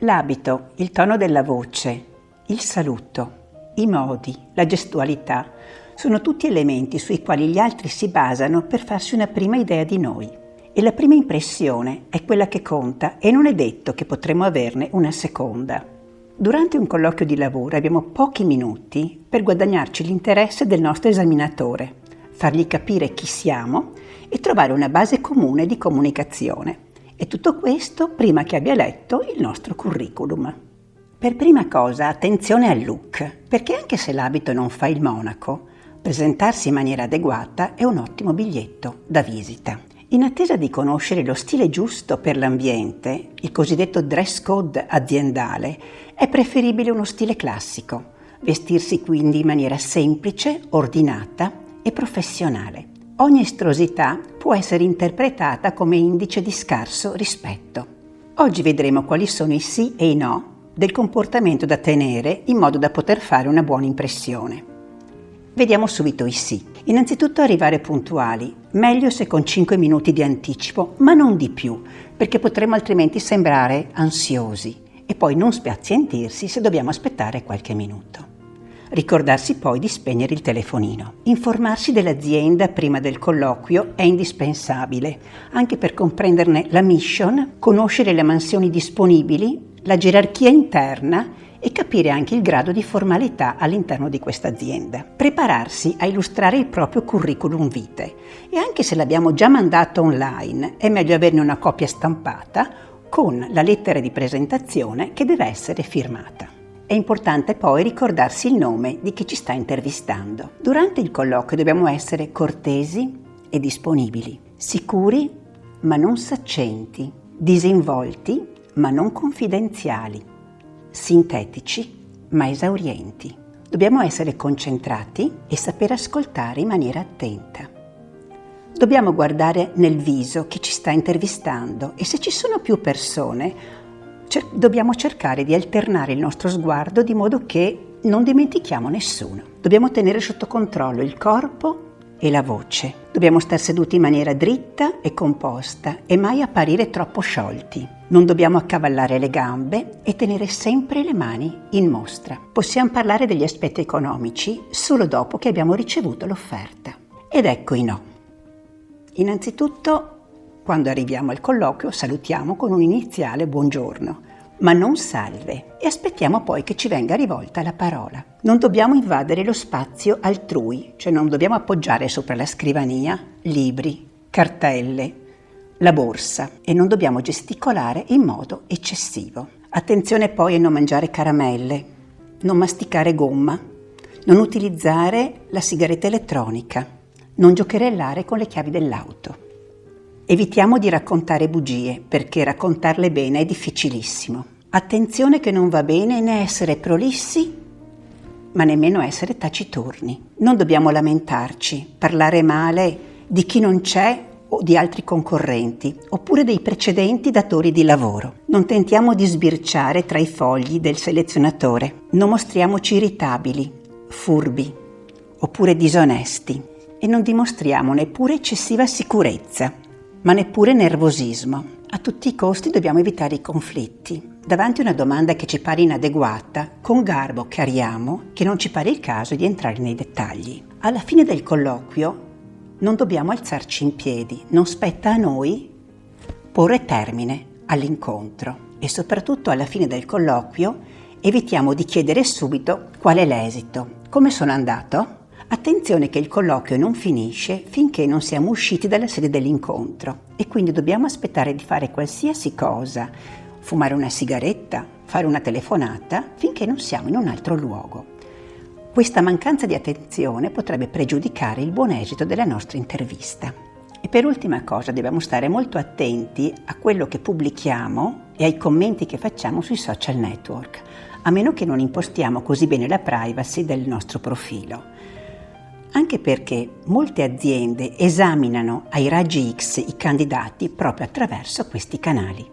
L'abito, il tono della voce, il saluto, i modi, la gestualità sono tutti elementi sui quali gli altri si basano per farsi una prima idea di noi. E la prima impressione è quella che conta e non è detto che potremo averne una seconda. Durante un colloquio di lavoro abbiamo pochi minuti per guadagnarci l'interesse del nostro esaminatore, fargli capire chi siamo e trovare una base comune di comunicazione. E tutto questo prima che abbia letto il nostro curriculum. Per prima cosa, attenzione al look, perché anche se l'abito non fa il monaco, presentarsi in maniera adeguata è un ottimo biglietto da visita. In attesa di conoscere lo stile giusto per l'ambiente, il cosiddetto dress code aziendale, è preferibile uno stile classico, vestirsi quindi in maniera semplice, ordinata e professionale. Ogni estrosità può essere interpretata come indice di scarso rispetto. Oggi vedremo quali sono i sì e i no del comportamento da tenere in modo da poter fare una buona impressione. Vediamo subito i sì. Innanzitutto arrivare puntuali, meglio se con 5 minuti di anticipo, ma non di più, perché potremmo altrimenti sembrare ansiosi e poi non spazientirsi se dobbiamo aspettare qualche minuto. Ricordarsi poi di spegnere il telefonino. Informarsi dell'azienda prima del colloquio è indispensabile, anche per comprenderne la mission, conoscere le mansioni disponibili, la gerarchia interna e capire anche il grado di formalità all'interno di questa azienda. Prepararsi a illustrare il proprio curriculum vitae e anche se l'abbiamo già mandato online è meglio averne una copia stampata con la lettera di presentazione che deve essere firmata. È importante poi ricordarsi il nome di chi ci sta intervistando. Durante il colloquio dobbiamo essere cortesi e disponibili, sicuri ma non saccenti, disinvolti ma non confidenziali, sintetici ma esaurienti. Dobbiamo essere concentrati e saper ascoltare in maniera attenta. Dobbiamo guardare nel viso chi ci sta intervistando e se ci sono più persone dobbiamo cercare di alternare il nostro sguardo di modo che non dimentichiamo nessuno. Dobbiamo tenere sotto controllo il corpo e la voce. Dobbiamo stare seduti in maniera dritta e composta e mai apparire troppo sciolti. Non dobbiamo accavallare le gambe e tenere sempre le mani in mostra. Possiamo parlare degli aspetti economici solo dopo che abbiamo ricevuto l'offerta. Ed ecco i no. Innanzitutto, quando arriviamo al colloquio salutiamo con un iniziale buongiorno, ma non salve, e aspettiamo poi che ci venga rivolta la parola. Non dobbiamo invadere lo spazio altrui, cioè non dobbiamo appoggiare sopra la scrivania libri, cartelle, la borsa e non dobbiamo gesticolare in modo eccessivo. Attenzione poi a non mangiare caramelle, non masticare gomma, non utilizzare la sigaretta elettronica, non giocherellare con le chiavi dell'auto. Evitiamo di raccontare bugie, perché raccontarle bene è difficilissimo. Attenzione che non va bene né essere prolissi, ma nemmeno essere taciturni. Non dobbiamo lamentarci, parlare male di chi non c'è o di altri concorrenti, oppure dei precedenti datori di lavoro. Non tentiamo di sbirciare tra i fogli del selezionatore. Non mostriamoci irritabili, furbi, oppure disonesti. E non dimostriamo neppure eccessiva sicurezza, ma neppure nervosismo. A tutti i costi dobbiamo evitare i conflitti. Davanti a una domanda che ci pare inadeguata, con garbo chiariamo che non ci pare il caso di entrare nei dettagli. Alla fine del colloquio non dobbiamo alzarci in piedi, non spetta a noi porre termine all'incontro e soprattutto alla fine del colloquio evitiamo di chiedere subito qual è l'esito. Come sono andato? Attenzione che il colloquio non finisce finché non siamo usciti dalla sede dell'incontro e quindi dobbiamo aspettare di fare qualsiasi cosa, fumare una sigaretta, fare una telefonata, finché non siamo in un altro luogo. Questa mancanza di attenzione potrebbe pregiudicare il buon esito della nostra intervista. E per ultima cosa dobbiamo stare molto attenti a quello che pubblichiamo e ai commenti che facciamo sui social network, a meno che non impostiamo così bene la privacy del nostro profilo. Anche perché molte aziende esaminano ai raggi X i candidati proprio attraverso questi canali.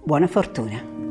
Buona fortuna!